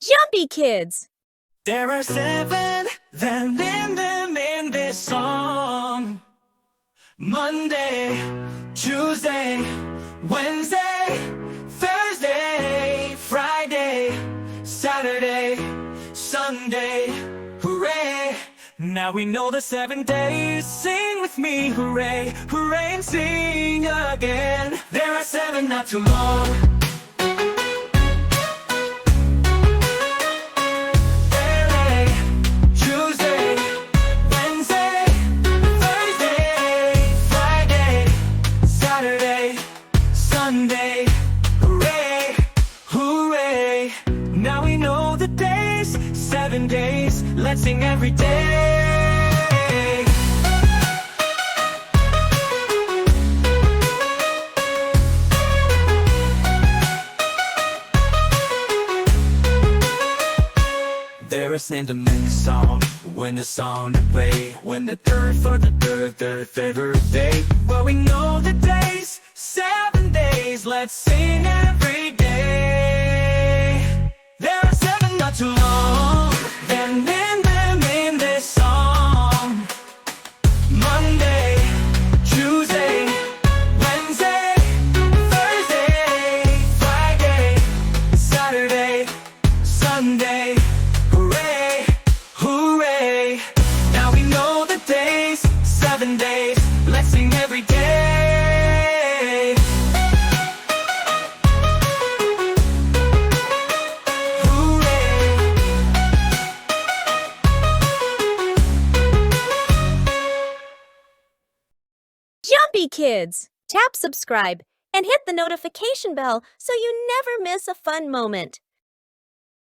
Jumpy Kids! There are seven that live in this song. Monday, Tuesday, Wednesday, Thursday, Friday, Saturday, Sunday, hooray! Now we know the 7 days. Sing with me, hooray, hooray, and sing again. There are seven, not too long. Sunday, hooray, hooray. Now we know the days, 7 days. Let's sing every day. There are sentiment songs when the song to play, when the third for the third favorite day. Well, we know the days, 7 days. Let's sing every day. There are seven, not too long. Then in them in this song. Monday, Tuesday, Wednesday, Thursday, Friday, Saturday, Sunday. Hooray, hooray. Now we know the days, 7 days. Let's sing every day. Jumpy Kids! Tap subscribe and hit the notification bell so you never miss a fun moment.